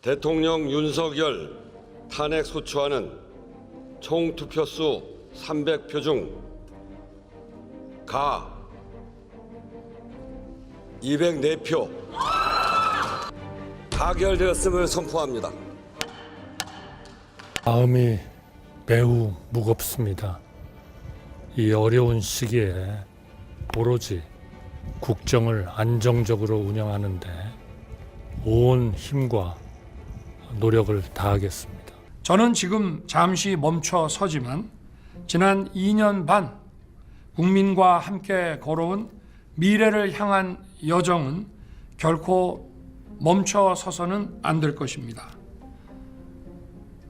대통령 윤석열 탄핵 소추안은 총 투표수 300표 중 가 204표 가결되었음을 선포합니다. 마음이 매우 무겁습니다. 이 어려운 시기에 오로지 국정을 안정적으로 운영하는 데 온 힘과 노력을 다하겠습니다. 저는 지금 잠시 멈춰 서지만 지난 2년 반 국민과 함께 걸어온 미래를 향한 여정은 결코 멈춰 서서는 안 될 것입니다.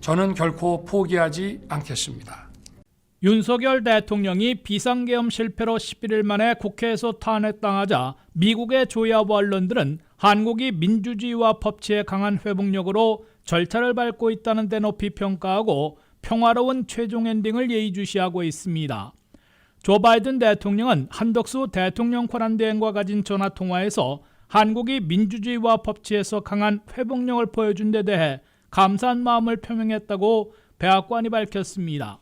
저는 결코 포기하지 않겠습니다. 윤석열 대통령이 비상계엄 실패로 11일 만에 국회에서 탄핵당하자 미국의 조야부 언론들은 한국이 민주주의와 법치의 강한 회복력으로 절차를 밟고 있다는 데 높이 평가하고 평화로운 최종 엔딩을 예의주시하고 있습니다. 조 바이든 대통령은 한덕수 대통령 권한대행과 가진 전화통화에서 한국이 민주주의와 법치에서 강한 회복력을 보여준 데 대해 감사한 마음을 표명했다고 백악관이 밝혔습니다.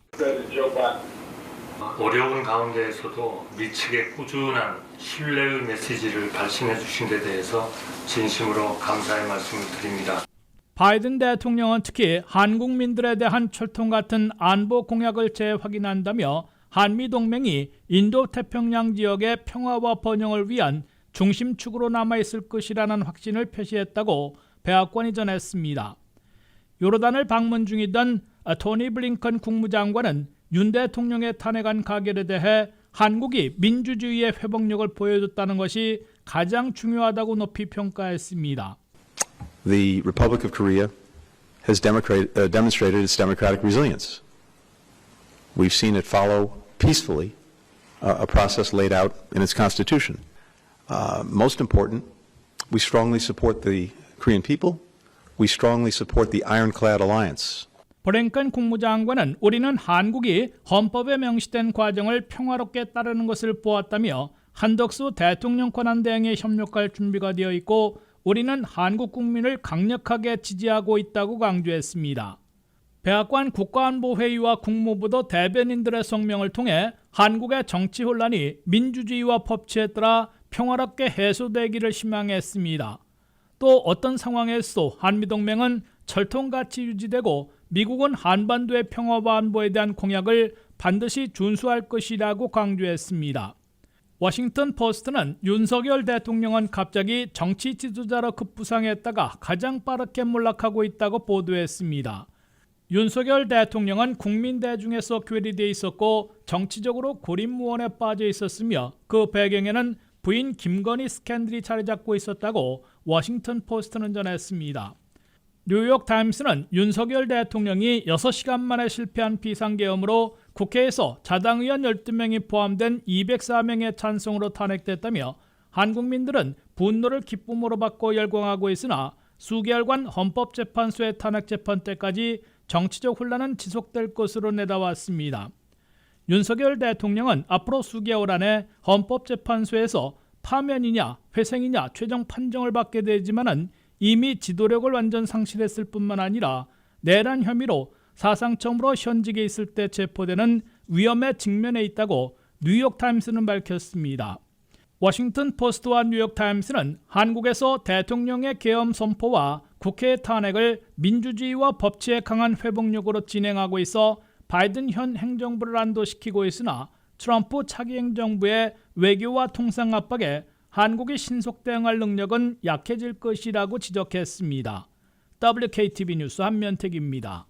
어려운 가운데에서도 미측의 꾸준한 신뢰의 메시지를 발신해 주신 데 대해서 진심으로 감사의 말씀을 드립니다. 바이든 대통령은 특히 한국민들에 대한 철통 같은 안보 공약을 재확인한다며 한미동맹이 인도태평양 지역의 평화와 번영을 위한 중심축으로 남아있을 것이라는 확신을 표시했다고 백악관이 전했습니다. 요르단을 방문 중이던 토니 블링컨 국무장관은 윤 대통령의 탄핵안 가결에 대해 한국이 민주주의의 회복력을 보여줬다는 것이 가장 중요하다고 높이 평가했습니다. The Republic of Korea has demonstrated its democratic resilience. We've seen it follow peacefully a process laid out in its constitution. Most important, we strongly support the Korean people. We strongly support the Ironclad Alliance. 블링컨 국무장관은 우리는 한국이 헌법에 명시된 과정을 평화롭게 따르는 것을 보았다며 한덕수 대통령 권한대행에 협력할 준비가 되어 있고 우리는 한국 국민을 강력하게 지지하고 있다고 강조했습니다. 백악관 국가안보회의와 국무부도 대변인들의 성명을 통해 한국의 정치 혼란이 민주주의와 법치에 따라 평화롭게 해소되기를 희망했습니다. 또 어떤 상황에서도 한미동맹은 철통같이 유지되고 미국은 한반도의 평화와 안보에 대한 공약을 반드시 준수할 것이라고 강조했습니다. 워싱턴 포스트는 윤석열 대통령은 갑자기 정치 지도자로 급부상했다가 가장 빠르게 몰락하고 있다고 보도했습니다. 윤석열 대통령은 국민 대중에서 괴리되어 있었고 정치적으로 고립무원에 빠져 있었으며 그 배경에는 부인 김건희 스캔들이 자리 잡고 있었다고 워싱턴 포스트는 전했습니다. 뉴욕타임스는 윤석열 대통령이 6시간 만에 실패한 비상계엄으로 국회에서 자당의원 12명이 포함된 204명의 찬성으로 탄핵됐다며 한국민들은 분노를 기쁨으로 받고 열광하고 있으나 수개월간 헌법재판소의 탄핵재판 때까지 정치적 혼란은 지속될 것으로 내다왔습니다. 윤석열 대통령은 앞으로 수개월 안에 헌법재판소에서 파면이냐 회생이냐 최종 판정을 받게 되지만은 이미 지도력을 완전 상실했을 뿐만 아니라 내란 혐의로 사상 처음으로 현직에 있을 때 체포되는 위험에 직면해 있다고 뉴욕타임스는 밝혔습니다. 워싱턴 포스트와 뉴욕타임스는 한국에서 대통령의 계엄 선포와 국회의 탄핵을 민주주의와 법치의 강한 회복력으로 진행하고 있어 바이든 현 행정부를 안도시키고 있으나 트럼프 차기 행정부의 외교와 통상 압박에 한국이 신속 대응할 능력은 약해질 것이라고 지적했습니다. WKTV 뉴스 한면택입니다.